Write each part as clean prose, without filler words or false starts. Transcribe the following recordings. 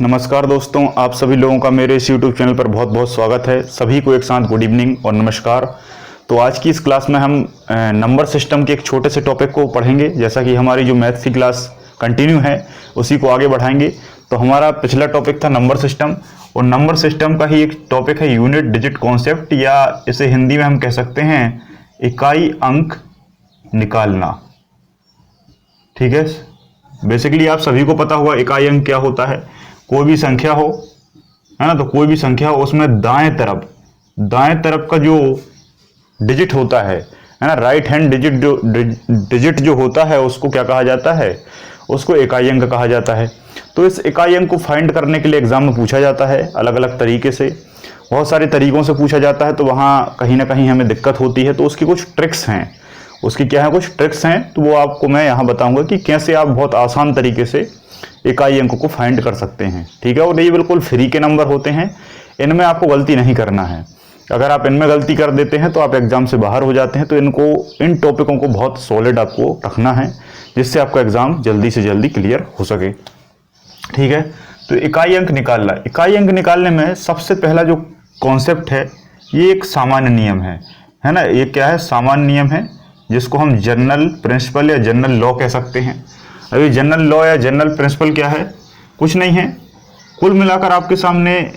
नमस्कार दोस्तों, आप सभी लोगों का मेरे इस YouTube चैनल पर बहुत बहुत स्वागत है। सभी को एक साथ गुड इवनिंग और नमस्कार। तो आज की इस क्लास में हम नंबर सिस्टम के एक छोटे से टॉपिक को पढ़ेंगे। जैसा कि हमारी जो मैथ्स की क्लास कंटिन्यू है उसी को आगे बढ़ाएंगे। तो हमारा पिछला टॉपिक था नंबर सिस्टम, और नंबर सिस्टम का ही एक टॉपिक है यूनिट डिजिट कॉन्सेप्ट, या इसे हिंदी में हम कह सकते हैं इकाई अंक निकालना। ठीक है, बेसिकली आप सभी को पता होगा इकाई अंक क्या होता है। कोई भी संख्या हो, है ना, तो कोई भी संख्या हो उसमें दाएं तरफ का जो डिजिट होता है ना, राइट हैंड डिजिट जो होता है उसको क्या कहा जाता है, उसको इकाई अंक कहा जाता है। तो इस इकाई अंक को फाइंड करने के लिए एग्जाम में पूछा जाता है अलग अलग तरीके से, बहुत सारे तरीकों से पूछा जाता है। तो वहाँ कहीं ना कहीं हमें दिक्कत होती है, तो उसकी कुछ ट्रिक्स हैं, उसकी क्या है, कुछ ट्रिक्स हैं। तो वो आपको मैं यहाँ बताऊंगा कि कैसे आप बहुत आसान तरीके से इकाई अंक को फाइंड कर सकते हैं। ठीक है, और ये बिल्कुल फ्री के नंबर होते हैं, इनमें आपको गलती नहीं करना है। अगर आप इनमें गलती कर देते हैं तो आप एग्जाम से बाहर हो जाते हैं। तो इन टॉपिकों को बहुत सॉलिड आपको रखना है, जिससे आपका एग्जाम जल्दी से जल्दी क्लियर हो सके। ठीक है, तो इकाई अंक निकालने में सबसे पहला जो कॉन्सेप्ट है ये एक सामान्य नियम है ना। ये क्या है, सामान्य नियम है, जिसको हम जनरल प्रिंसिपल या जनरल लॉ कह सकते हैं। अभी जनरल लॉ या जनरल प्रिंसिपल क्या है, कुछ नहीं है, कुल मिलाकर आपके सामने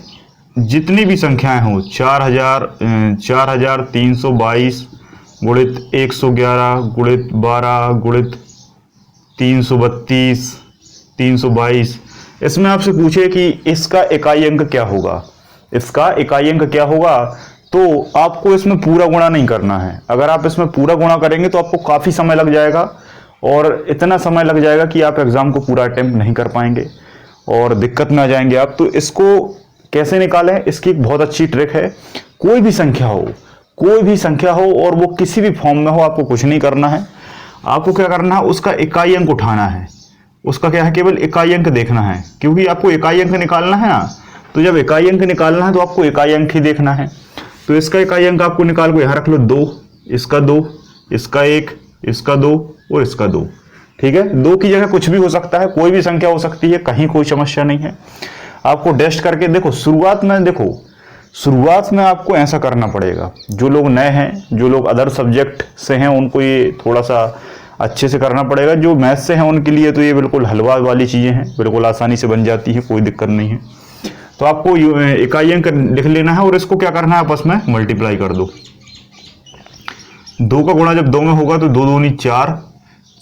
जितनी भी संख्याएं हो 4322 गुणित 111 गुणित 12 गुणित 332 322, इसमें आपसे पूछे कि इसका इकाई अंक क्या होगा, तो आपको इसमें पूरा गुणा नहीं करना है। अगर आप इसमें पूरा गुणा करेंगे तो आपको काफ़ी समय लग जाएगा, और इतना समय लग जाएगा कि आप एग्जाम को पूरा अटेम्प्ट नहीं कर पाएंगे और दिक्कत में आ जाएंगे आप। तो इसको कैसे निकालें, इसकी एक बहुत अच्छी ट्रिक है। कोई भी संख्या हो और वो किसी भी फॉर्म में हो, आपको कुछ नहीं करना है। आपको क्या करना है, उसका इकाई अंक उठाना है। उसका क्या है, केवल इकाई अंक देखना है, क्योंकि आपको इकाई अंक निकालना है ना। तो जब इकाई अंक निकालना है तो आपको इकाई अंक ही देखना है। तो इसका इकाई अंक आपको निकाल को यहाँ रख लो, 2, इसका 2, इसका 1, इसका 2 और इसका 2। ठीक है, 2 की जगह कुछ भी हो सकता है, कोई भी संख्या हो सकती है, कहीं कोई समस्या नहीं है। आपको टेस्ट करके देखो, शुरुआत में आपको ऐसा करना पड़ेगा। जो लोग नए हैं, जो लोग अदर सब्जेक्ट से हैं, उनको ये थोड़ा सा अच्छे से करना पड़ेगा। जो मैथ से हैं उनके लिए तो ये बिल्कुल हलवा वाली चीज़ें हैं, बिल्कुल आसानी से बन जाती है, कोई दिक्कत नहीं है। तो आपको इकाई अंक लिख लेना है और इसको क्या करना है, आपस में मल्टीप्लाई कर दो। 2 का गुणा जब 2 में होगा तो 2 दूनी 4,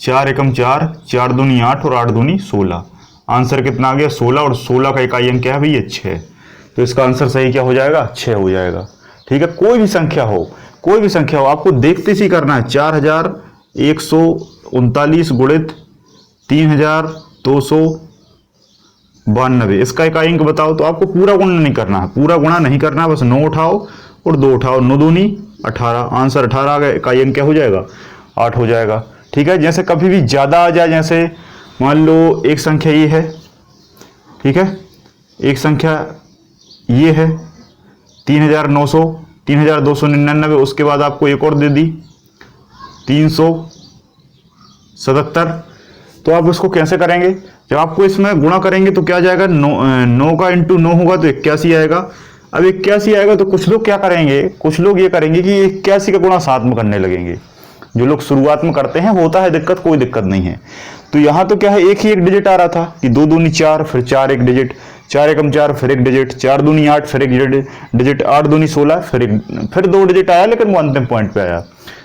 4 एकम 4, 4 दूनी 8 और 8 दूनी 16। आंसर कितना आ गया, 16, और 16 का इकाई अंक क्या है भैया, 6। तो इसका आंसर सही क्या हो जाएगा, 6 हो जाएगा। ठीक है, कोई भी संख्या हो आपको देखते सी करना है। 4139 गुणित 3292, इसका इकाई अंक बताओ। तो आपको पूरा गुणा नहीं करना है, बस 9 उठाओ और 2 उठाओ, 9 दूनी 18, आंसर 18 आ गया, इकाई अंक क्या हो जाएगा, 8 हो जाएगा। ठीक है, जैसे कभी भी ज़्यादा आ जाए, जैसे मान लो एक संख्या ये है, ठीक है, एक संख्या ये है 3299, उसके बाद आपको एक और दे दी 377। तो आप उसको कैसे करेंगे, जब आपको इसमें गुणा करेंगे तो क्या जाएगा, 9 का इंटू 9 होगा तो 81 आएगा। अब 81 आएगा तो कुछ लोग क्या करेंगे, कुछ लोग ये करेंगे कि 81 का गुणा 7 में करने लगेंगे। जो लोग शुरुआत में करते हैं, होता है दिक्कत, कोई दिक्कत नहीं है। तो यहाँ तो क्या है, एक डिजिट आ रहा था कि 2 दूनी 4, फिर 4 एक डिजिट, 4 एकम 4, फिर 1 डिजिट, 4 दूनी 8, फिर 1 डिजिट, 8 दूनी 16, फिर 2 डिजिट आया, लेकिन वो अंतिम पॉइंट पे आया।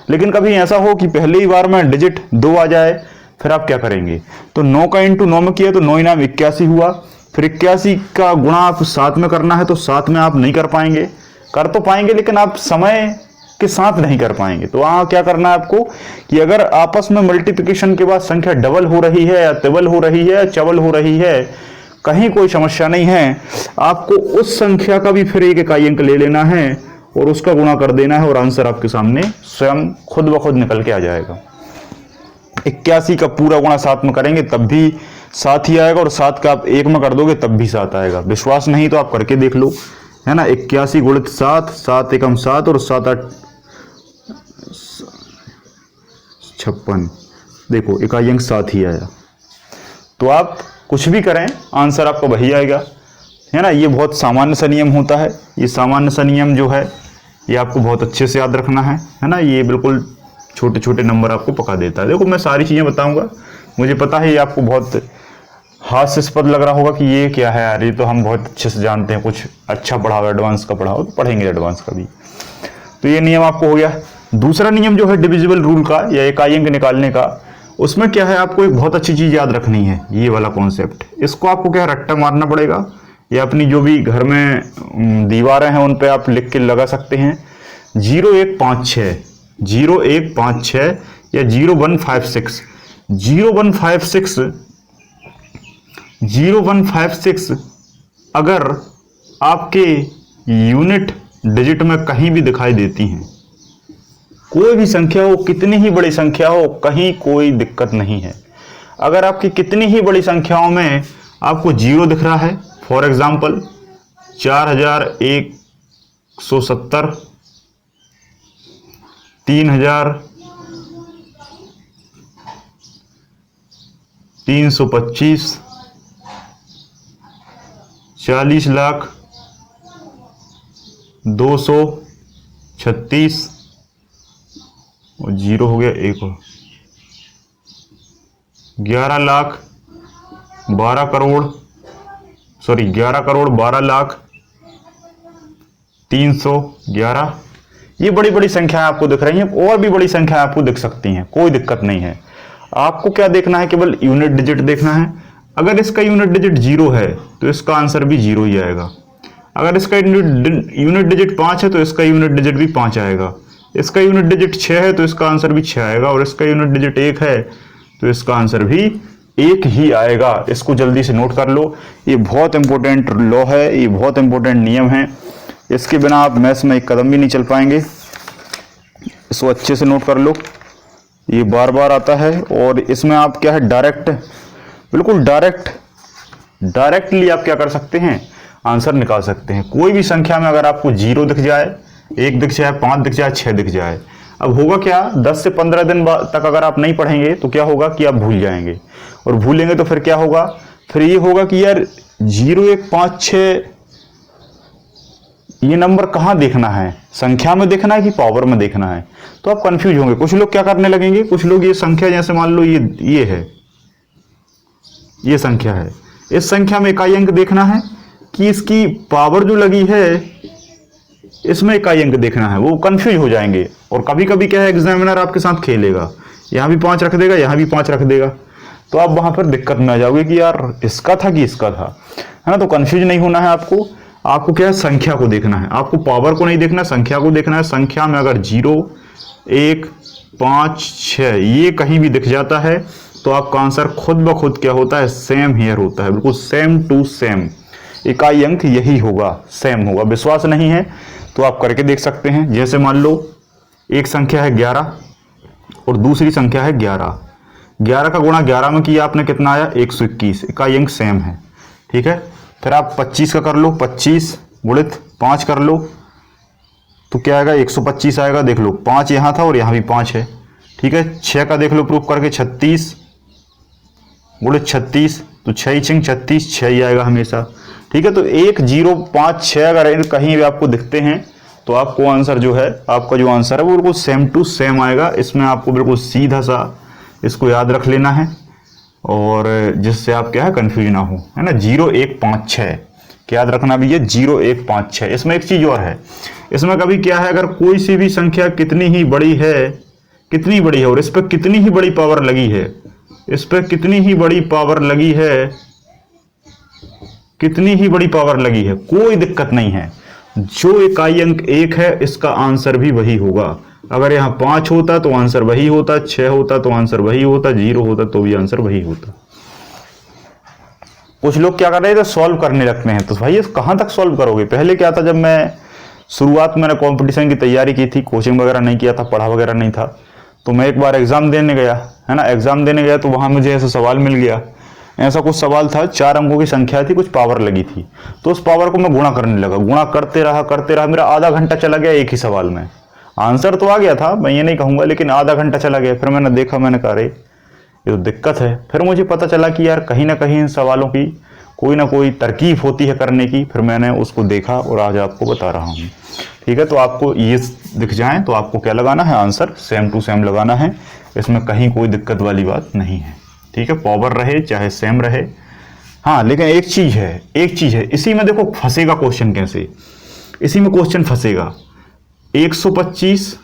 लेकिन कभी ऐसा हो कि पहले ही बार में डिजिट 2 आ जाए, फिर आप क्या करेंगे, तो 9 का इंटू 9 में किया तो 9 इनाम 81 हुआ। फिर 81 का गुणा आप 7 में करना है, तो 7 में आप नहीं कर पाएंगे, कर तो पाएंगे लेकिन आप समय के साथ नहीं कर पाएंगे। तो वहाँ क्या करना है आपको, कि अगर आपस में मल्टीप्लिकेशन के बाद संख्या डबल हो रही है या तिबल हो रही है या चबल हो रही है, कहीं कोई समस्या नहीं है, आपको उस संख्या का भी फिर एक इकाई अंक ले लेना है और उसका गुणा कर देना है, और आंसर आपके सामने स्वयं खुद ब खुद निकल के आ जाएगा। 81 का पूरा गुणा 7 में करेंगे तब भी 7 ही आएगा, और 7 का आप 1 में कर दोगे तब भी 7 आएगा। विश्वास नहीं तो आप करके देख लो, है ना। 81 गुणित 7, 7 एकम 7 और 7 8 56, देखो इकाई अंक 7 ही आया। तो आप कुछ भी करें, आंसर आपका वही आएगा। है ना। ये बहुत सामान्य सा नियम होता है। ये सामान्य सा नियम जो है ये आपको बहुत अच्छे से याद रखना है ना। ये बिल्कुल छोटे छोटे नंबर आपको पका देता है। देखो मैं सारी चीज़ें बताऊंगा, मुझे पता है ये आपको बहुत हास्यास्पद लग रहा होगा कि ये क्या है यार, ये तो हम बहुत अच्छे से जानते हैं, कुछ अच्छा पढ़ा हो, एडवांस का पढ़ा हो, तो पढ़ेंगे एडवांस का भी। तो ये नियम आपको हो गया। दूसरा नियम जो है डिविजिबल रूल का या इकाई अंक निकालने का, उसमें क्या है आपको एक बहुत अच्छी चीज़ याद रखनी है, ये वाला कॉन्सेप्ट। इसको आपको क्या रट्टा मारना पड़ेगा, या अपनी जो भी घर में दीवारें हैं उन पे आप लिख के लगा सकते हैं 0156 0156 या 0156 0156 अगर आपके यूनिट डिजिट में कहीं भी दिखाई देती हैं, कोई भी संख्या हो, कितनी ही बड़ी संख्या हो, कहीं कोई दिक्कत नहीं है। अगर आपकी कितनी ही बड़ी संख्याओं में आपको 0 दिख रहा है, फॉर एग्जाम्पल 4170, 3325, 40 लाख, 236 और 0 हो गया एक और 11 लाख 12 करोड़ 11 करोड़ 12 लाख 311, ये बड़ी बड़ी संख्याएं आपको दिख रही हैं। और भी बड़ी संख्याएं आपको दिख सकती हैं, कोई दिक्कत नहीं है। आपको क्या देखना है, केवल यूनिट डिजिट देखना है। अगर इसका यूनिट डिजिट 0 है तो इसका आंसर भी 0 ही आएगा। अगर इसका यूनिट डिजिट 5 है तो इसका यूनिट डिजिट भी 5 आएगा। इसका यूनिट डिजिट 6 है तो इसका आंसर भी 6 आएगा। और इसका यूनिट डिजिट 1 है तो इसका आंसर भी 1 ही आएगा। इसको जल्दी से नोट कर लो, ये बहुत इंपॉर्टेंट लॉ है, ये बहुत इंपॉर्टेंट नियम है। इसके बिना आप मैथ्स में एक कदम भी नहीं चल पाएंगे। इसको अच्छे से नोट कर लो, ये बार बार आता है। और इसमें आप क्या है, डायरेक्ट, बिल्कुल डायरेक्टली आप क्या कर सकते हैं, आंसर निकाल सकते हैं। कोई भी संख्या में अगर आपको 0 दिख जाए, 1 दिख जाए, 5 दिख जाए, 6 दिख जाए, अब होगा क्या, 10 से 15 दिन तक अगर आप नहीं पढ़ेंगे तो क्या होगा कि आप भूल जाएंगे। और भूलेंगे तो फिर क्या होगा, फिर ये होगा कि यार 0 1 5 6 ये नंबर कहाँ देखना है, संख्या में देखना है कि पावर में देखना है, तो आप कंफ्यूज होंगे। कुछ लोग क्या करने लगेंगे, कुछ लोग ये संख्या, जैसे मान लो ये है, ये संख्या है, इस संख्या में इकाई अंक देखना है कि इसकी पावर जो लगी है इसमें इकाई अंक देखना है, वो कंफ्यूज हो जाएंगे। और कभी कभी क्या है, एग्जामिनर आपके साथ खेलेगा, यहाँ भी 5 रख देगा, यहाँ भी 5 रख देगा, तो आप वहां पर दिक्कत में आ जाओगे कि यार इसका था कि इसका था, है ना। तो कंफ्यूज नहीं होना है आपको। आपको क्या है, संख्या को देखना है, आपको पावर को नहीं देखना, संख्या को देखना है। संख्या में अगर 0 1 5 6 ये कहीं भी दिख जाता है तो आपका आंसर खुद ब खुद क्या होता है, सेम हियर होता है, बिल्कुल सेम टू सेम। इकाई अंक यही होगा, सेम होगा। विश्वास नहीं है तो आप करके देख सकते हैं। जैसे मान लो एक संख्या है 11 और दूसरी संख्या है 11, 11 का गुणा 11 में किया आपने, कितना आया, 121। इकाई अंक सेम है, ठीक है। फिर आप 25 का कर लो, 25 गुणित 5 कर लो तो क्या आएगा, 125 आएगा। देख लो 5 यहाँ था और यहाँ भी 5 है, ठीक है। 6 का देख लो प्रूफ करके, 36 गुणित 36 तो 6 छिंग 36, 6 ही आएगा हमेशा, ठीक है। तो 1 0 5 6 अगर कहीं भी आपको दिखते हैं तो आपको आंसर जो है, आपका जो आंसर है वो बिल्कुल सेम टू सेम आएगा। इसमें आपको बिल्कुल सीधा सा इसको याद रख लेना है, और जिससे आप क्या है, कंफ्यूज ना हो, है ना। 0 1 5 6 क्या याद रखना भी है, 0 1 5 6। इसमें एक चीज और है, इसमें कभी क्या है, अगर कोई सी भी संख्या कितनी ही बड़ी है और इस पर कितनी ही बड़ी पावर लगी है, इस पर कितनी ही बड़ी पावर लगी है, कितनी ही बड़ी पावर लगी है, कोई दिक्कत नहीं है। जो इकाई अंक 1 है इसका आंसर भी वही होगा। अगर यहाँ 5 होता तो आंसर वही होता, 6 होता तो आंसर वही होता, 0 होता तो भी आंसर वही होता। कुछ लोग क्या कर रहे थे, सॉल्व करने लगते हैं। तो भाई कहाँ तक सॉल्व करोगे। पहले क्या था, जब मैं शुरुआत में मैंने कंपटीशन की तैयारी की थी, कोचिंग वगैरह नहीं किया था, पढ़ा वगैरह नहीं था, तो मैं एक बार एग्जाम देने गया, है ना। एग्जाम देने गया तो वहां मुझे ऐसा सवाल मिल गया, ऐसा कुछ सवाल था, 4 अंकों की संख्या थी, कुछ पावर लगी थी, तो उस पावर को मैं गुणा करने लगा, गुणा करते रहा, मेरा आधा घंटा चला गया एक ही सवाल में। आंसर तो आ गया था, मैं ये नहीं कहूंगा, लेकिन आधा घंटा चला गया। फिर मैंने देखा, मैंने कहा अरे ये तो दिक्कत है। फिर मुझे पता चला कि यार कहीं ना कहीं इन सवालों की कोई ना कोई तरकीब होती है करने की, फिर मैंने उसको देखा और आज आपको बता रहा हूँ। ठीक है, तो आपको ये दिख जाए तो आपको क्या लगाना है, आंसर सेम टू सेम लगाना है, इसमें कहीं कोई दिक्कत वाली बात नहीं है। ठीक है, पावर रहे चाहे सेम रहे। हाँ, लेकिन एक चीज है, इसी में देखो फंसेगा क्वेश्चन कैसे, इसी में क्वेश्चन फंसेगा। 125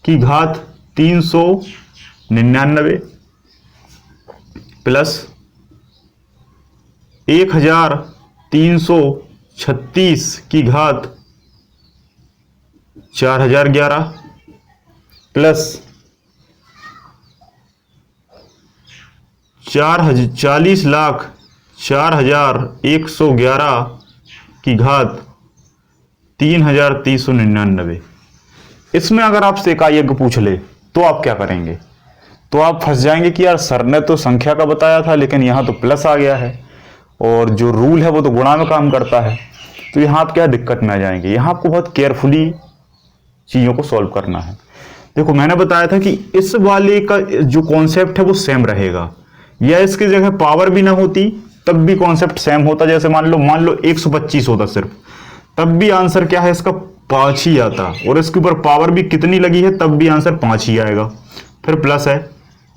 की घात 399 प्लस 1336 की घात 4011 प्लस 40,04,111 की घात 3,399। इसमें अगर आपसे इकाई अंक पूछ ले तो आप क्या करेंगे? तो आप फंस जाएंगे कि यार सर ने तो संख्या का बताया था लेकिन यहाँ तो प्लस आ गया है और जो रूल है वो तो गुणा में काम करता है। तो यहाँ आप क्या दिक्कत में आ जाएंगे। यहाँ आपको बहुत केयरफुली चीज़ों को सॉल्व करना है। देखो मैंने बताया था कि इस वाले का जो कॉन्सेप्ट है वो सेम रहेगा, या इसकी जगह पावर भी ना होती तब भी कॉन्सेप्ट सेम होता। जैसे मान लो 125 होता सिर्फ, तब भी आंसर क्या है इसका 5 ही आता, और इसके ऊपर पावर भी कितनी लगी है तब भी आंसर 5 ही आएगा। फिर प्लस है,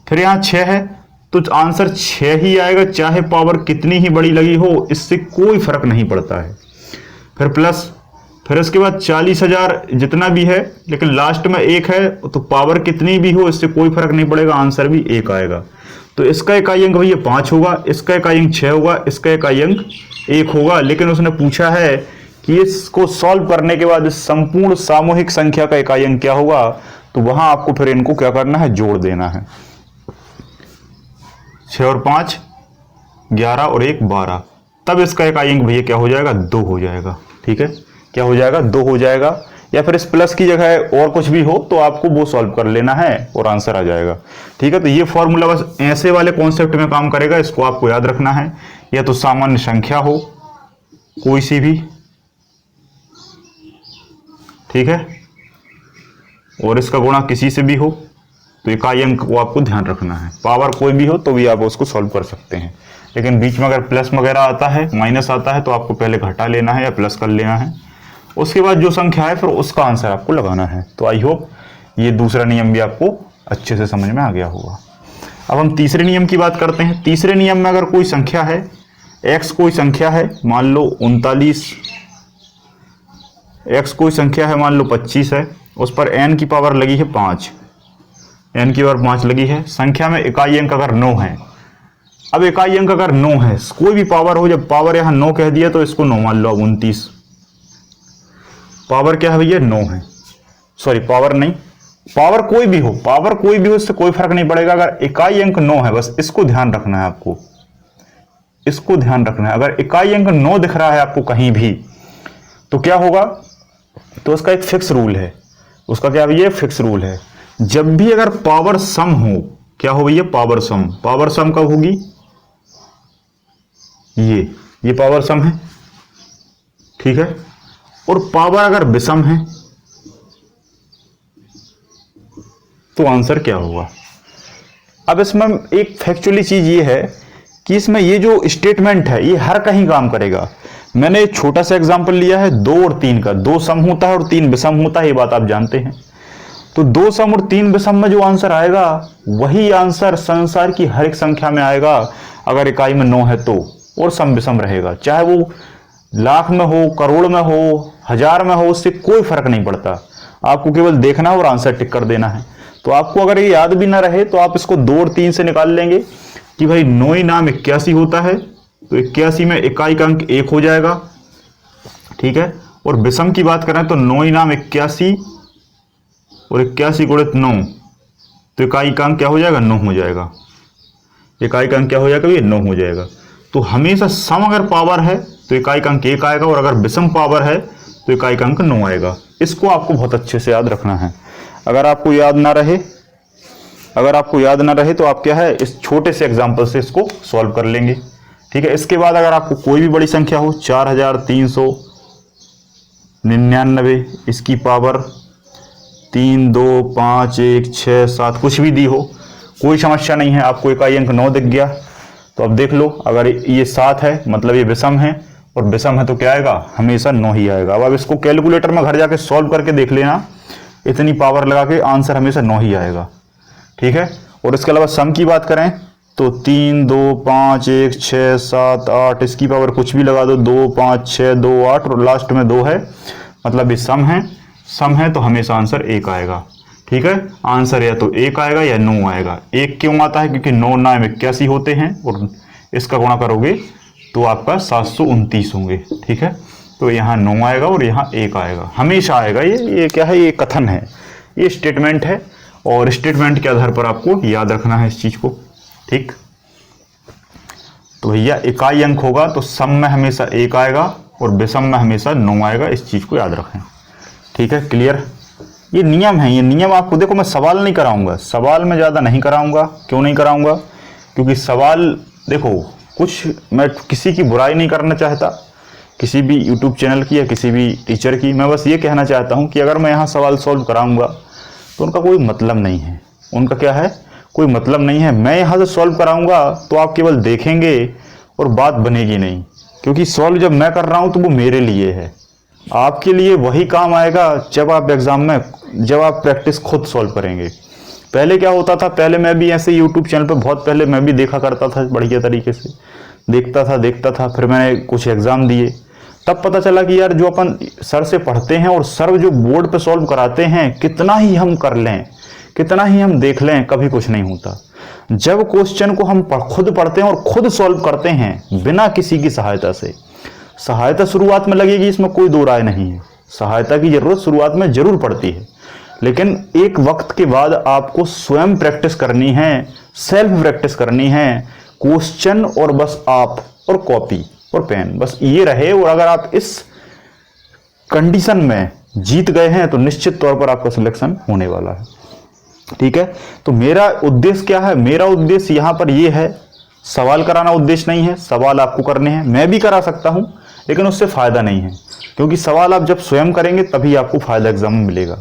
फिर यहाँ 6 है तो आंसर 6 ही आएगा, चाहे पावर कितनी ही बड़ी लगी हो, इससे कोई फर्क नहीं पड़ता है। फिर प्लस, फिर इसके बाद 40,000 जितना भी है लेकिन लास्ट में 1 है तो पावर कितनी भी हो इससे कोई फर्क नहीं पड़ेगा, आंसर भी 1 आएगा। तो इसका इकाई अंक भैया 5 होगा, इसका इकाई अंक 6 होगा, इसका इकाई अंक 1 होगा। लेकिन उसने पूछा है कि इसको सॉल्व करने के बाद इस संपूर्ण सामूहिक संख्या का इकाई अंक क्या होगा, तो वहां आपको फिर इनको क्या करना है, जोड़ देना है। 6 और 5 11 और 1 12, तब इसका इकाई अंक भैया क्या हो जाएगा, 2 हो जाएगा। ठीक है, क्या हो जाएगा, 2 हो जाएगा। या फिर इस प्लस की जगह और कुछ भी हो तो आपको वो सॉल्व कर लेना है और आंसर आ जाएगा। ठीक है, तो ये फॉर्मूला बस ऐसे वाले कॉन्सेप्ट में काम करेगा, इसको आपको याद रखना है। या तो सामान्य संख्या हो कोई सी भी, ठीक है, और इसका गुणा किसी से भी हो तो इकाई अंक को आपको ध्यान रखना है। पावर कोई भी हो तो भी आप उसको सॉल्व कर सकते हैं, लेकिन बीच में अगर प्लस वगैरह आता है, माइनस आता है, तो आपको पहले घटा लेना है या प्लस कर लेना है। उसके बाद जो संख्या है फिर उसका आंसर आपको लगाना है। तो आई होप ये दूसरा नियम भी आपको अच्छे से समझ में आ गया होगा। अब हम तीसरे नियम की बात करते हैं। तीसरे नियम में अगर कोई संख्या है, x कोई संख्या है, मान लो 39, x कोई संख्या है, मान लो 25 है, उस पर n की पावर लगी है 5, n की पावर 5 लगी है। संख्या में इकाई अंक अगर 9 है, अब इकाई अंक अगर 9 है, कोई भी पावर हो, जब पावर यहां 9 कह दिया तो इसको 9 मान लो। अब 29 पावर क्या है भैया, 9 है। सॉरी पावर नहीं, पावर कोई भी हो, पावर कोई भी हो, इससे कोई फर्क नहीं पड़ेगा। अगर इकाई अंक 9 है, बस इसको ध्यान रखना है आपको, इसको ध्यान रखना है। अगर इकाई अंक 9 दिख रहा है आपको कहीं भी तो क्या होगा, तो उसका एक फिक्स रूल है। उसका क्या भैया, फिक्स रूल है। जब भी अगर पावर सम हो, क्या हो भैया, पावर सम। पावर सम कब होगी, ये पावर सम है, ठीक है। और पावर अगर विषम है तो आंसर क्या होगा। अब इसमें एक फैक्चुअली चीज ये है कि इसमें ये जो स्टेटमेंट है ये हर कहीं काम करेगा। मैंने एक छोटा सा एग्जांपल लिया है 2 और 3 का। 2 सम होता है और 3 विषम होता है, ये बात आप जानते हैं। तो 2 सम और 3 विषम में जो आंसर आएगा वही आंसर संसार की हर एक संख्या में आएगा अगर इकाई में 9 है तो, और सम विषम रहेगा। चाहे वो लाख में हो, करोड़ में हो, हजार में हो, उससे कोई फर्क नहीं पड़ता। आपको केवल देखना और आंसर टिक कर देना है। तो आपको अगर ये याद भी ना रहे तो आप इसको 2 और 3 से निकाल लेंगे कि भाई 9 नाम 81 होता है, तो 81 में इकाई का अंक 1 हो जाएगा, ठीक है। और विषम की बात करें तो 9 नाम 81 और 81 गुणित 9, तो इकाई का अंक क्या हो जाएगा, 9 हो जाएगा। इकाई का अंक क्या हो जाएगा, ये 9 हो जाएगा। तो हमेशा सम अगर पावर है तो इकाई का अंक 1 आएगा, और अगर विषम पावर है तो इकाई का अंक 9 आएगा। इसको आपको बहुत अच्छे से याद रखना है। अगर आपको याद ना रहे तो आप क्या है, इस छोटे से एग्जांपल से इसको सॉल्व कर लेंगे, ठीक है। इसके बाद अगर आपको कोई भी बड़ी संख्या हो, 4399, इसकी पावर 3 2 5 1 6 7 कुछ भी दी हो, कोई समस्या नहीं है। आपको इकाई अंक 9 दिख गया तो अब देख लो, अगर ये 7 है मतलब ये विषम है, और विषम है तो क्या आएगा, हमेशा 9 ही आएगा। अब इसको कैलकुलेटर में घर जाके सॉल्व करके देख लेना, इतनी पावर लगा के आंसर हमेशा 9 ही आएगा। ठीक है। और इसके अलावा सम की बात करें तो 3 2 5 1 6 7 8, इसकी पावर कुछ भी लगा दो, 2 5 6 2 8 और लास्ट में 2 है, मतलब ये सम है। सम है तो हमेशा आंसर 1 आएगा। ठीक है। आंसर या तो 1 आएगा या 9 आएगा। 1 क्यों आता है, क्योंकि 9 9 81 होते हैं और इसका गुणा करोगे तो आपका 729 होंगे। ठीक है। तो यहाँ 9 आएगा और यहाँ 1 आएगा, हमेशा आएगा। ये क्या है, ये कथन है, ये स्टेटमेंट है, और स्टेटमेंट के आधार पर आपको याद रखना है इस चीज को। ठीक। तो भैया इकाई अंक होगा तो सम में हमेशा 1 आएगा और विषम में हमेशा 9 आएगा, इस चीज को याद रखें। ठीक है, क्लियर। ये नियम है, ये नियम आपको, देखो मैं सवाल नहीं कराऊंगा, सवाल में ज्यादा नहीं कराऊंगा। क्यों नहीं कराऊंगा, क्योंकि सवाल देखो, कुछ मैं किसी की बुराई नहीं करना चाहता, किसी भी यूट्यूब चैनल की या किसी भी टीचर की। मैं बस ये कहना चाहता हूँ कि अगर मैं यहाँ सवाल सॉल्व कराऊंगा तो उनका कोई मतलब नहीं है। उनका क्या है, कोई मतलब नहीं है। मैं यहाँ से सॉल्व कराऊंगा तो आप केवल देखेंगे और बात बनेगी नहीं, क्योंकि सॉल्व जब मैं कर रहा हूँ तो वो मेरे लिए है। आपके लिए वही काम आएगा जब आप एग्जाम में, जब आप प्रैक्टिस खुद सॉल्व करेंगे। पहले क्या होता था, पहले मैं भी ऐसे यूट्यूब चैनल पर बहुत पहले मैं भी देखा करता था, बढ़िया तरीके से देखता था। फिर मैंने कुछ एग्जाम दिए, तब पता चला कि यार जो अपन सर से पढ़ते हैं और सर जो बोर्ड पे सॉल्व कराते हैं, कितना ही हम कर लें, कितना ही हम देख लें, कभी कुछ नहीं होता। जब क्वेश्चन को हम खुद पढ़ते हैं और खुद सॉल्व करते हैं बिना किसी की सहायता से, सहायता शुरुआत में लगेगी, इसमें कोई दो राय नहीं है। सहायता की जरूरत शुरुआत में जरूर पड़ती है, लेकिन एक वक्त के बाद आपको स्वयं प्रैक्टिस करनी है, सेल्फ प्रैक्टिस करनी है। क्वेश्चन और बस आप और कॉपी और पेन, बस ये रहे। और अगर आप इस कंडीशन में जीत गए हैं तो निश्चित तौर पर आपका सिलेक्शन होने वाला है। ठीक है। तो मेरा उद्देश्य क्या है, मेरा उद्देश्य यहां पर यह है, सवाल कराना उद्देश्य नहीं है। सवाल आपको करने हैं, मैं भी करा सकता हूं, लेकिन उससे फायदा नहीं है, क्योंकि सवाल आप जब स्वयं करेंगे तभी आपको फायदा एग्जाम में मिलेगा।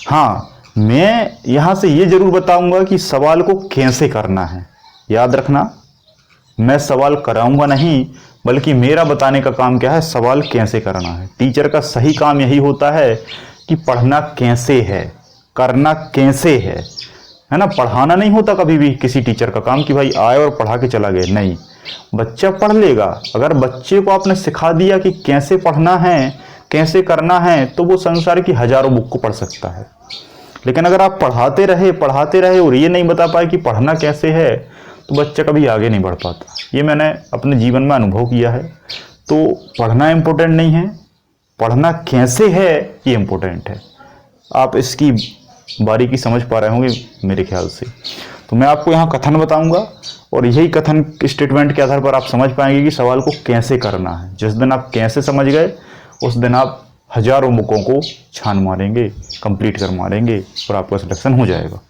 हाँ, मैं यहां से ये जरूर बताऊंगा कि सवाल को कैसे करना है। याद रखना, मैं सवाल कराऊंगा नहीं, बल्कि मेरा बताने का काम क्या है, सवाल कैसे करना है। टीचर का सही काम यही होता है कि पढ़ना कैसे है, करना कैसे है ना। पढ़ाना नहीं होता कभी भी किसी टीचर का काम कि भाई आए और पढ़ा के चला गया। नहीं, बच्चा पढ़ लेगा। अगर बच्चे को आपने सिखा दिया कि कैसे पढ़ना है, कैसे करना है, तो वो संसार की हजारों बुक को पढ़ सकता है। लेकिन अगर आप पढ़ाते रहे और ये नहीं बता पाए कि पढ़ना कैसे है, तो बच्चा कभी आगे नहीं बढ़ पाता। ये मैंने अपने जीवन में अनुभव किया है। तो पढ़ना इंपॉर्टेंट नहीं है, पढ़ना कैसे है ये इंपॉर्टेंट है। आप इसकी बारीकी समझ पा रहे होंगे मेरे ख्याल से। तो मैं आपको यहाँ कथन बताऊंगा और यही कथन स्टेटमेंट के आधार पर आप समझ पाएंगे कि सवाल को कैसे करना है। जिस दिन आप कैसे समझ गए, उस दिन आप हजारों बुकों को छान मारेंगे, कंप्लीट कर मारेंगे और आपका सिलेक्शन हो जाएगा।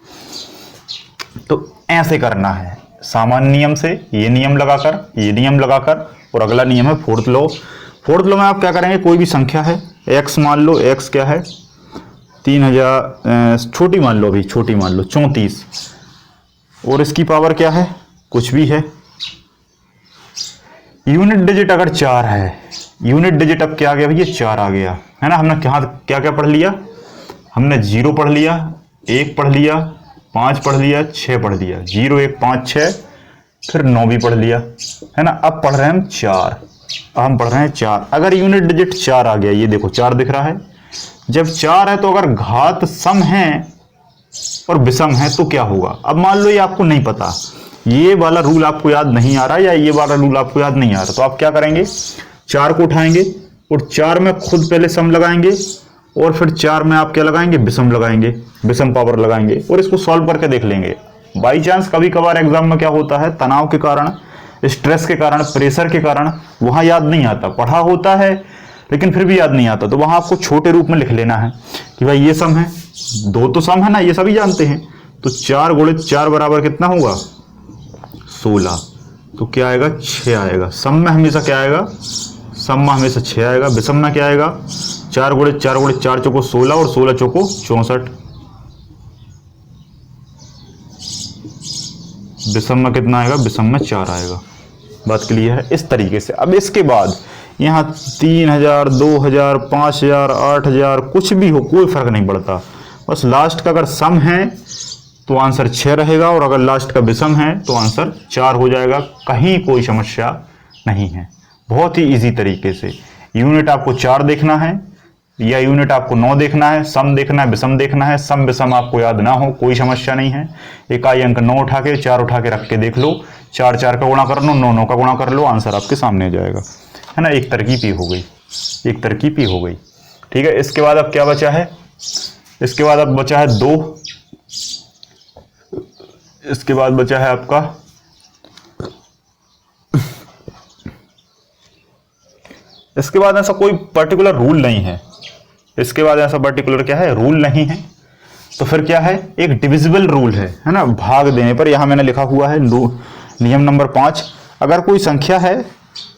तो ऐसे करना है, सामान्य नियम से ये नियम लगाकर, और अगला नियम है फोर्थ लॉ। फोर्थ लॉ में आप क्या करेंगे, कोई भी संख्या है, x मान लो, x क्या है 3000, छोटी मान लो, अभी छोटी मान लो 34, और इसकी पावर क्या है, कुछ भी है। यूनिट डिजिट अगर 4 है, यूनिट डिजिट अब क्या आ गया भैया, 4 आ गया है ना। हमने क्या क्या पढ़ लिया, हमने 0 पढ़ लिया, 1 पढ़ लिया, 5 पढ़ लिया, 6 पढ़ लिया, 0 1 5 6, फिर 9 भी पढ़ लिया है ना। अब पढ़ रहे हैं हम 4, हम पढ़ रहे हैं 4। अगर यूनिट डिजिट 4 आ गया, ये देखो 4 दिख रहा है, जब 4 है तो अगर घात सम है और विषम है तो क्या होगा। अब मान लो ये आपको नहीं पता, ये वाला रूल आपको याद नहीं आ रहा, या ये वाला रूल आपको याद नहीं आ रहा, तो आप क्या करेंगे, 4 को उठाएंगे और 4 में खुद पहले सम लगाएंगे, और फिर 4 में आप क्या लगाएंगे, विषम लगाएंगे, विषम पावर लगाएंगे, और इसको सॉल्व करके देख लेंगे। बाई चांस कभी कभार एग्जाम में क्या होता है, तनाव के कारण, स्ट्रेस के कारण, प्रेशर के कारण वहां याद नहीं आता, पढ़ा होता है लेकिन फिर भी याद नहीं आता, तो वहां आपको छोटे रूप में लिख लेना है कि भाई ये सम है, 2 तो सम है ना, ये सभी जानते हैं। तो 4 गुणित 4 बराबर कितना होगा, 16। तो क्या आएगा, 6 आएगा। सम में हमेशा क्या आएगा, सम में हमेशा 6 आएगा। विषम में क्या आएगा, 4 गुणित 4 चौको 16 और 16 चौको 64। विषम में कितना आएगा, विषम में 4 आएगा। बात क्लियर है। इस तरीके से अब इसके बाद यहाँ 3000, 2000, 5000, 8000 कुछ भी हो कोई फर्क नहीं पड़ता, बस लास्ट का अगर सम है तो आंसर 6 रहेगा और अगर लास्ट का विषम है तो आंसर 4 हो जाएगा। कहीं कोई समस्या नहीं है, बहुत ही इजी तरीके से। यूनिट आपको 4 देखना है या यूनिट आपको 9 देखना है, सम देखना है, विषम देखना है। सम विषम आपको याद ना हो कोई समस्या नहीं है, इकाई अंक 9 उठा के 4 उठा के रख के देख लो, 4 4 का गुणा कर लो, 9 9 का गुणा कर लो, आंसर आपके सामने आ जाएगा, है ना। एक तरकीब ही हो गई, एक तरकीब ही हो गई। ठीक है, इसके बाद अब क्या बचा है, इसके बाद अब बचा है 2, इसके बाद बचा है आपका इसके बाद ऐसा कोई पर्टिकुलर रूल नहीं है, इसके बाद ऐसा पर्टिकुलर क्या है, रूल नहीं है। तो फिर क्या है, एक डिविजिबल रूल है ना, भाग देने पर। यहां मैंने लिखा हुआ है नियम नंबर 5, अगर कोई संख्या है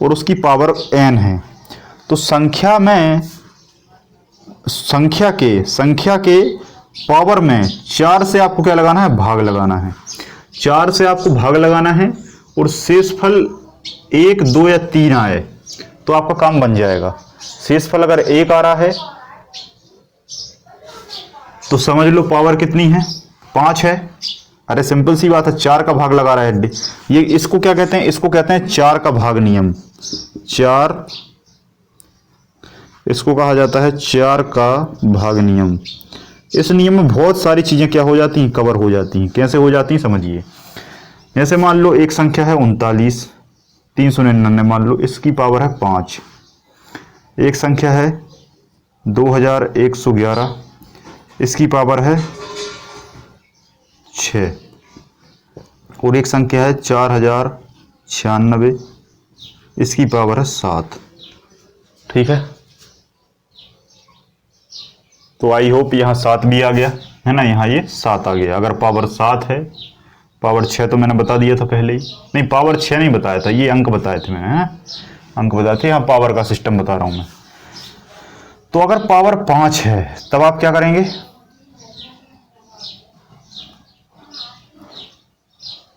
और उसकी पावर n है तो संख्या के पावर में 4 से आपको क्या लगाना है, भाग लगाना है। 4 से आपको भाग लगाना है और शेषफल 1, 2 या 3 आए तो आपका काम बन जाएगा। शेषफल अगर 1 आ रहा है तो समझ लो पावर कितनी है, 5 है। अरे सिंपल सी बात है, 4 का भाग लगा रहा है। ये इसको क्या कहते हैं, इसको कहते हैं 4 का भाग नियम। 4 इसको कहा जाता है 4 का भाग नियम। इस नियम में बहुत सारी चीजें क्या हो जाती हैं, कवर हो जाती हैं। कैसे हो जाती हैं समझिए, जैसे मान लो एक संख्या है 39, 399 मान लो, इसकी पावर है 5। एक संख्या है 2111, इसकी पावर है 6। और एक संख्या है 4096, इसकी पावर है 7। ठीक है, तो आई होप यहाँ 7 भी आ गया, है ना, यहाँ ये 7 आ गया। अगर पावर 7 है, पावर 6 तो मैंने बता दिया था पहले ही, नहीं पावर 6 नहीं बताया था, ये अंक बताए थे मैंने, है अंक बताए थे, यहाँ पावर का सिस्टम बता रहा हूँ मैं। तो अगर पावर 5 है तब आप क्या करेंगे,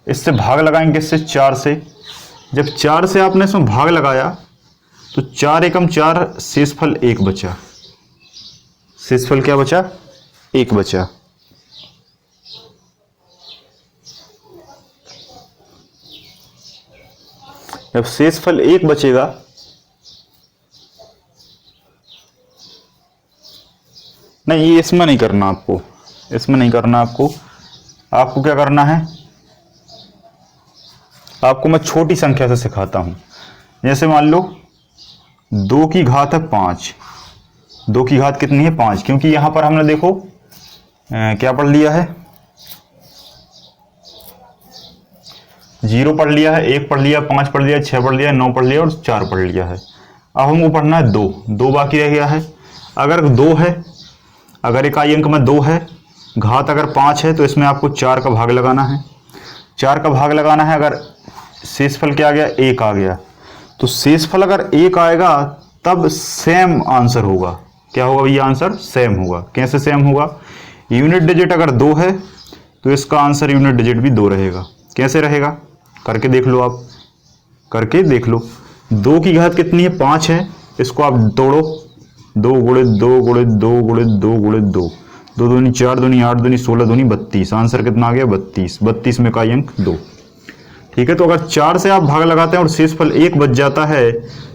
इससे भाग लगाएंगे, इससे 4 से। जब 4 से आपने इसमें भाग लगाया तो 4 एकम 4, शेषफल 1 बचा। शेषफल क्या बचा, 1 बचा। जब शेषफल 1 बचेगा नहीं, ये इसमें नहीं करना आपको, इसमें नहीं करना आपको। आपको क्या करना है, आपको मैं छोटी संख्या से सिखाता हूं। जैसे मान लो 2 की घात है 5, 2 की घात कितनी है 5, क्योंकि यहां पर हमने देखो क्या पढ़ लिया है, 0 पढ़ लिया है, 1 पढ़ लिया, 5 पढ़ लिया, 6 पढ़ लिया, 9 पढ़ लिया और 4 पढ़ लिया है। अब हमको पढ़ना है 2 बाकी रह गया है। अगर 2 है, अगर इकाई अंक में 2 है, घात अगर 5 है तो इसमें आपको 4 का भाग लगाना है। 4 का भाग लगाना है, अगर शेषफल क्या आ गया, 1 आ गया, तो शेषफल अगर 1 आएगा तब सेम आंसर होगा। क्या होगा भैया, आंसर सेम होगा। कैसे सेम होगा, यूनिट डिजिट अगर 2 है तो इसका आंसर यूनिट डिजिट भी 2 रहेगा। कैसे रहेगा, करके देख लो, आप करके देख लो। 2 की घात कितनी है, 5 है, इसको आप तोड़ो, 2 गुणित 2 गुणित 2 गुणित 2 गुणित 2, 2 दूनी 4 दूनी 8 दूनी 16 दूनी 32, आंसर कितना आ गया 32। 32 में इकाई अंक 2। ठीक है, तो अगर 4 से आप भाग लगाते हैं और शेषफल 1 बच जाता है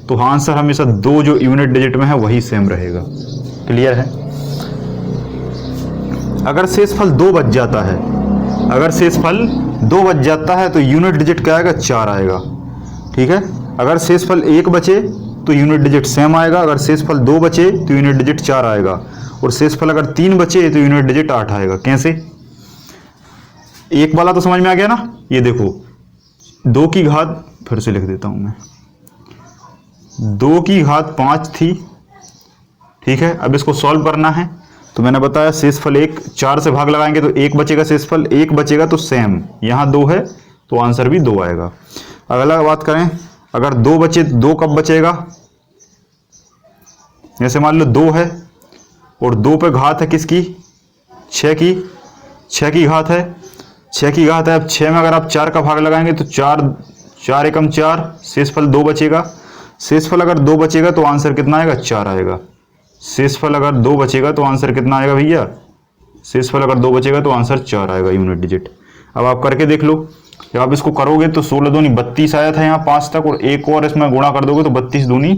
तो आंसर हमेशा 2 जो यूनिट डिजिट में है वही सेम रहेगा। क्लियर है। अगर शेषफल 2 बच जाता है, अगर शेषफल 2 बच जाता है तो यूनिट डिजिट क्या आएगा, 4 आएगा। ठीक है, अगर शेषफल 1 बचे तो यूनिट डिजिट सेम आएगा, अगर शेषफल 2 बचे तो यूनिट डिजिट 4 आएगा, और शेषफल अगर 3 बचे तो यूनिट डिजिट 8 आएगा। कैसे, एक वाला तो समझ में आ गया ना। ये देखो 2 की घात, फिर से लिख देता हूं मैं, 2 की घात 5 थी। ठीक है, अब इसको सॉल्व करना है तो मैंने बताया शेषफल 1, 4 से भाग लगाएंगे तो 1 बचेगा, शेषफल 1 बचेगा तो सेम, यहां 2 है तो आंसर भी 2 आएगा। अगला बात करें, अगर 2 बचे, 2 कब बचेगा, जैसे मान लो 2 है और 2 पे घात है किसकी, 6 की, 6 की घात है, 6 की घात है। अब 6 में अगर आप 4 का भाग लगाएंगे तो 4 4 एकम 4, शेषफल 2 बचेगा। शेषफल अगर 2 बचेगा तो आंसर कितना आएगा, 4 आएगा। शेषफल अगर 2 बचेगा तो आंसर कितना आएगा भैया, शेषफल अगर 2 बचेगा तो आंसर 4 आएगा यूनिट डिजिट। अब आप करके देख लो, जब आप इसको करोगे तो 16 दूनी 32 आया था यहाँ 5 तक, और एक और इसमें गुणा कर दोगे तो 32 दूनी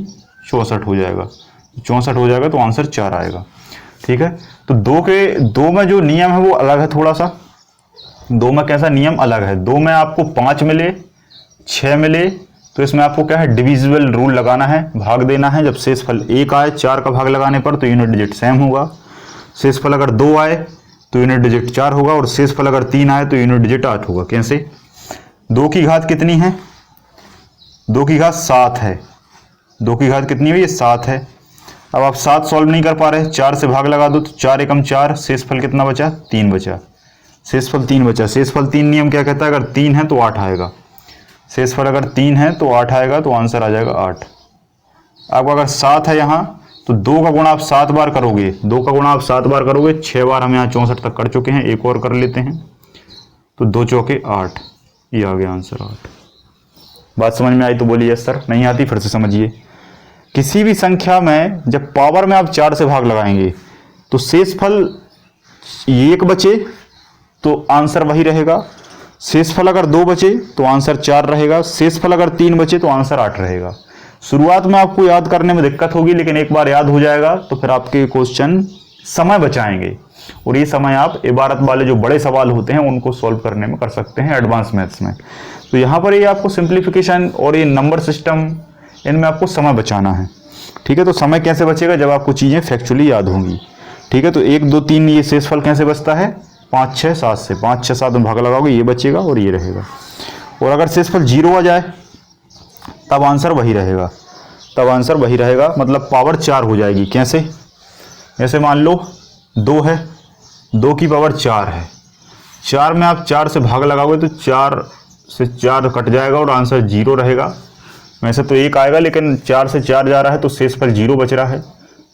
64 हो जाएगा, 64 हो जाएगा तो आंसर 4 आएगा। ठीक है, तो दो में जो नियम है वो अलग है, थोड़ा सा दो में कैसा नियम अलग है। दो में आपको 5 मिले 6 मिले तो इसमें आपको क्या है, डिविजिबल रूल लगाना है, भाग देना है। जब शेषफल 1 आए 4 का भाग लगाने पर तो यूनिट डिजिट सेम होगा। शेषफल अगर 2 आए तो यूनिट डिजिट 4 होगा, और शेषफल अगर 3 आए तो यूनिट डिजिट 8 होगा। कैसे, 2 की घात कितनी है, 2 की घात 7 है, 2 की घात कितनी हुई है, 7 है। अब आप 7 सॉल्व नहीं कर पा रहे, 4 से भाग लगा दो तो 4 एकम 4, शेषफल कितना बचा, 3 बचा, शेषफल 3 बचा। शेषफल 3 नियम क्या कहता है, अगर 3 है तो 8 आएगा। शेषफल अगर 3 है तो 8 आएगा, तो आंसर आ जाएगा 8। अब अगर 7 है यहाँ तो 2 का गुणा आप 7 बार करोगे, 2 का गुणा आप 7 बार करोगे, 6 बार हम यहाँ 64 तक कर चुके हैं, एक और कर लेते हैं तो 2 चौके 8, ये आ गया आंसर 8। बात समझ में आई तो बोलिए यस सर, नहीं आती फिर से समझिए। किसी भी संख्या में जब पावर में आप 4 से भाग लगाएंगे तो शेषफल 1 बचे तो आंसर वही रहेगा, शेषफल अगर 2 बचे तो आंसर 4 रहेगा, शेषफल अगर 3 बचे तो आंसर 8 रहेगा। शुरुआत में आपको याद करने में दिक्कत होगी, लेकिन एक बार याद हो जाएगा तो फिर आपके क्वेश्चन समय बचाएंगे, और ये समय आप इबारत वाले जो बड़े सवाल होते हैं उनको सॉल्व करने में कर सकते हैं एडवांस मैथ्स में। तो यहाँ पर ये आपको सिंप्लीफिकेशन और ये नंबर सिस्टम, इनमें आपको समय बचाना है। ठीक है, तो समय कैसे बचेगा, जब आपको चीज़ें फैक्चुअली याद होंगी। ठीक है, तो 1 2 3 ये शेषफल कैसे बचता है, 5 6 7 से, 5 6 7 में भाग लगाओगे ये बचेगा और ये रहेगा। और अगर शेषफल 0 आ जाए तब आंसर वही रहेगा, तब आंसर वही रहेगा, मतलब पावर 4 हो जाएगी। कैसे, जैसे मान लो 2 है, 2 की पावर 4 है, 4 में आप 4 से भाग लगाओगे तो 4 से 4 कट जाएगा और आंसर 0 रहेगा। वैसे तो 1 आएगा, लेकिन 4 से 4 जा रहा है तो शेषफल 0 बच रहा है।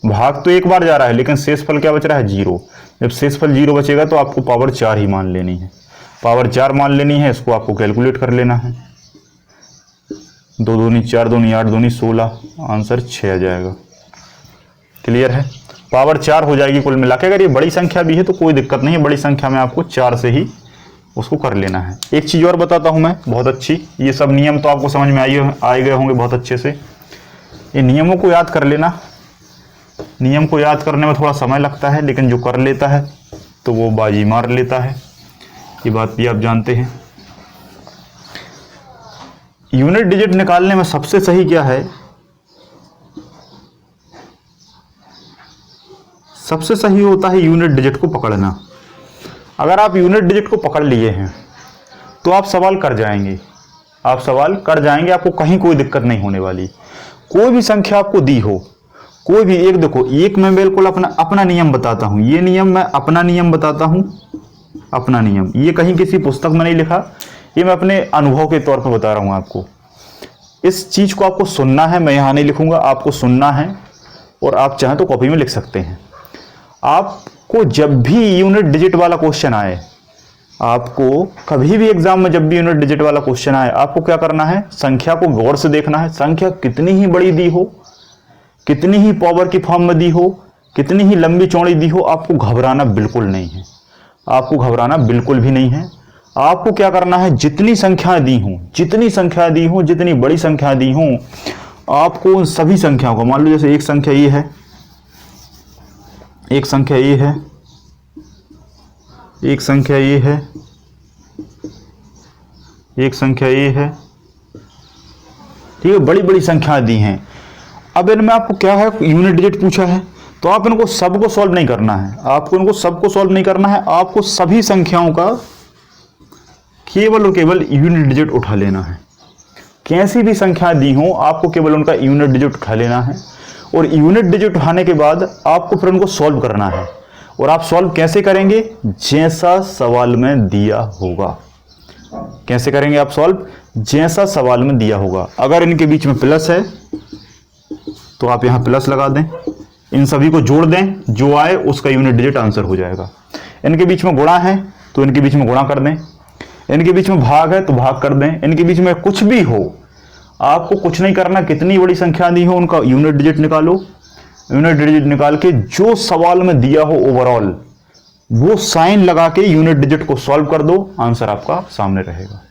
भाग तो एक बार जा रहा है लेकिन शेषफल क्या बच रहा है, 0। जब शेषफल 0 बचेगा तो आपको पावर 4 ही मान लेनी है, पावर 4 मान लेनी है, इसको आपको कैलकुलेट कर लेना है। 2 दूनी 4 दूनी 8 दूनी 16, आंसर 6 आ जाएगा। क्लियर है, पावर 4 हो जाएगी कुल मिला के। अगर ये बड़ी संख्या भी है तो कोई दिक्कत नहीं है, बड़ी संख्या में आपको 4 से ही उसको कर लेना है। एक चीज़ और बताता हूँ मैं बहुत अच्छी, ये सब नियम तो आपको समझ में आए गए होंगे बहुत अच्छे से। ये नियमों को याद कर लेना, नियम को याद करने में थोड़ा समय लगता है, लेकिन जो कर लेता है तो वो बाजी मार लेता है, ये बात भी आप जानते हैं। यूनिट डिजिट निकालने में सबसे सही क्या है, सबसे सही होता है यूनिट डिजिट को पकड़ना। अगर आप यूनिट डिजिट को पकड़ लिए हैं तो आप सवाल कर जाएंगे, आप सवाल कर जाएंगे, आपको कहीं कोई दिक्कत नहीं होने वाली। कोई भी संख्या आपको दी हो, कोई भी एक, देखो एक मैं बिल्कुल अपना नियम बताता हूं, ये नियम मैं अपना नियम बताता हूं, अपना नियम, ये कहीं किसी पुस्तक में नहीं लिखा, ये मैं अपने अनुभव के तौर पर बता रहा हूं आपको। इस चीज को आपको सुनना है, मैं यहां नहीं लिखूंगा, आपको सुनना है, और आप चाहें तो कॉपी में लिख सकते हैं। आपको जब भी यूनिट डिजिट वाला क्वेश्चन आए, आपको कभी भी एग्जाम में जब भी यूनिट डिजिट वाला क्वेश्चन आए, आपको क्या करना है, संख्या को गौर से देखना है। संख्या कितनी ही बड़ी दी हो, कितनी ही पावर की फॉर्म में दी हो, कितनी ही लंबी चौड़ी दी हो, आपको घबराना बिल्कुल नहीं है, आपको घबराना बिल्कुल भी नहीं है। आपको क्या करना है, जितनी संख्याएं दी हों, जितनी संख्या दी हों, जितनी बड़ी संख्या दी हों, आपको उन सभी संख्याओं को, मान लो जैसे एक संख्या ये है, एक संख्या ये है, एक संख्या ये है, एक संख्या ये है, ठीक है, बड़ी बड़ी संख्या दी हैं। अब इनमें आपको क्या है, यूनिट डिजिट पूछा है, तो आप इनको सबको सॉल्व नहीं करना है, आपको इनको सबको सॉल्व नहीं करना है, आपको सभी संख्याओं का केवल और केवल यूनिट डिजिट उठा लेना है। कैसी भी संख्या दी हो, आपको केवल उनका यूनिट डिजिट उठा लेना है, और यूनिट डिजिट उठाने के बाद आपको फिर उनको सॉल्व करना है। और आप सॉल्व कैसे करेंगे, जैसा सवाल में दिया होगा। कैसे करेंगे आप सॉल्व, जैसा सवाल में दिया होगा। अगर इनके बीच में प्लस है तो आप यहां प्लस लगा दें, इन सभी को जोड़ दें, जो आए उसका यूनिट डिजिट आंसर हो जाएगा। इनके बीच में गुणा है तो इनके बीच में गुणा कर दें, इनके बीच में भाग है तो भाग कर दें, इनके बीच में कुछ भी हो, आपको कुछ नहीं करना, कितनी बड़ी संख्या दी हो उनका यूनिट डिजिट निकालो, यूनिट डिजिट निकाल के जो सवाल में दिया हो ओवरऑल वो साइन लगा के यूनिट डिजिट को सॉल्व कर दो, आंसर आपका सामने रहेगा।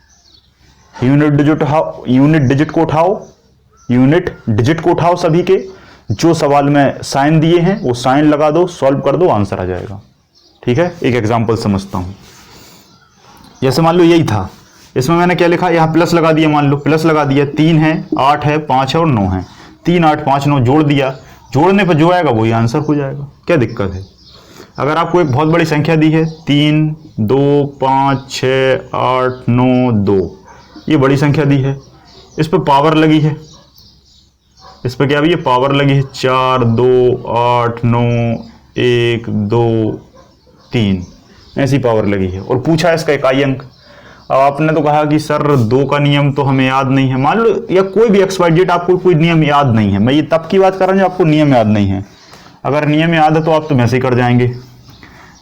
यूनिट डिजिट को उठाओ, यूनिट डिजिट को उठाओ सभी के, जो सवाल में साइन दिए हैं वो साइन लगा दो, सॉल्व कर दो, आंसर आ जाएगा। ठीक है, एक एग्जांपल समझता हूं। जैसे मान लो यही था, इसमें मैंने क्या लिखा, यहां प्लस लगा दिया, मान लो प्लस लगा दिया, 3 है, 8 है, 5 है और 9 है, 3 8 5 9 जोड़ दिया, जोड़ने पर जो आएगा वही आंसर हो जाएगा, क्या दिक्कत है। अगर आपको एक बहुत बड़ी संख्या दी है 3 2 5 6 8 9 2, ये बड़ी संख्या दी है, इस पर पावर लगी है, इस पर क्या भी ये पावर लगी है, 4 2 8 9 1 2 3, ऐसी पावर लगी है, और पूछा है इसका इकाई अंक। अब आपने तो कहा कि सर 2 का नियम तो हमें याद नहीं है, मान लो, या कोई भी XYZ आपको कोई नियम याद नहीं है, मैं ये तब की बात कर रहा हूँ जब आपको नियम याद नहीं है। अगर नियम याद है तो आप तो वैसे ही कर जाएंगे,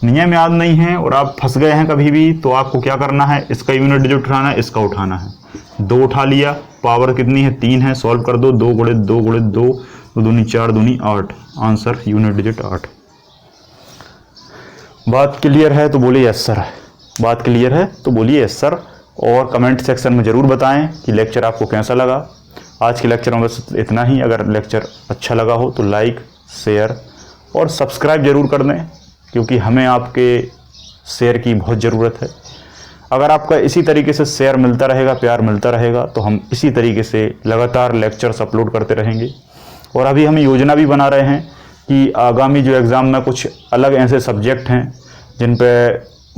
नियम याद नहीं है और आप फंस गए हैं कभी भी, तो आपको क्या करना है, इसका यूनिट डिजिट उठाना है, इसका उठाना है। 2 उठा लिया, पावर कितनी है 3 है, सॉल्व कर दो, 2 गुणे 2 गुणे 2, 2 दूनी 4 दूनी 8, आंसर यूनिट डिजिट 8। बात क्लियर है तो बोलिए यस सर, बात क्लियर है तो बोलिए यस सर, और कमेंट सेक्शन में ज़रूर बताएं कि लेक्चर आपको कैसा लगा। आज के लेक्चर में बस इतना ही। अगर लेक्चर अच्छा लगा हो तो लाइक शेयर और सब्सक्राइब जरूर कर दें, क्योंकि हमें आपके शेयर की बहुत ज़रूरत है। अगर आपका इसी तरीके से शेयर मिलता रहेगा, प्यार मिलता रहेगा, तो हम इसी तरीके से लगातार लेक्चर्स अपलोड करते रहेंगे। और अभी हम योजना भी बना रहे हैं कि आगामी जो एग्ज़ाम में कुछ अलग ऐसे सब्जेक्ट हैं जिन पे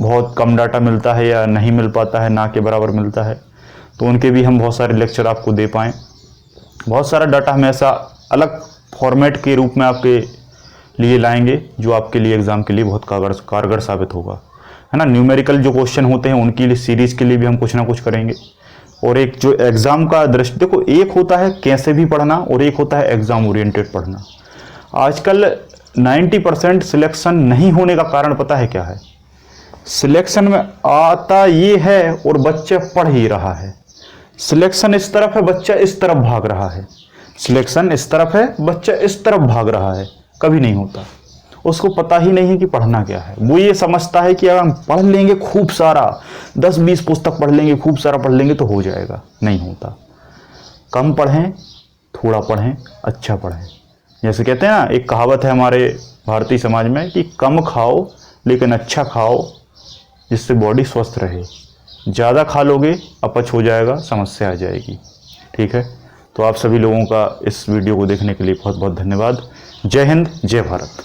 बहुत कम डाटा मिलता है या नहीं मिल पाता है, ना के बराबर मिलता है, तो उनके भी हम बहुत सारे लेक्चर आपको दे पाएँ। बहुत सारा डाटा हम ऐसा अलग फॉर्मेट के रूप में आपके लिए लाएंगे जो आपके लिए एग्ज़ाम के लिए बहुत कारगर साबित होगा, है ना। न्यूमेरिकल जो क्वेश्चन होते हैं उनकी लिए सीरीज़ के लिए भी हम कुछ ना कुछ करेंगे। और एक जो एग्ज़ाम का दृष्टि, देखो एक होता है कैसे भी पढ़ना और एक होता है एग्ज़ाम ओरिएंटेड पढ़ना। आजकल 90% सिलेक्शन नहीं होने का कारण पता है क्या है, सिलेक्शन में आता ये है और बच्चा पढ़ ही रहा है। सिलेक्शन इस तरफ है, बच्चा इस तरफ भाग रहा है, सिलेक्शन इस तरफ है, बच्चा इस तरफ भाग रहा है, कभी नहीं होता। उसको पता ही नहीं है कि पढ़ना क्या है। वो ये समझता है कि अगर हम पढ़ लेंगे खूब सारा, 10-20 पुस्तक पढ़ लेंगे, खूब सारा पढ़ लेंगे तो हो जाएगा, नहीं होता। कम पढ़ें, थोड़ा पढ़ें, अच्छा पढ़ें। जैसे कहते हैं ना, एक कहावत है हमारे भारतीय समाज में कि कम खाओ लेकिन अच्छा खाओ, जिससे बॉडी स्वस्थ रहे। ज़्यादा खा लोगे अपच हो जाएगा, समस्या आ जाएगी। ठीक है, तो आप सभी लोगों का इस वीडियो को देखने के लिए बहुत बहुत धन्यवाद। जय हिंद, जय भारत।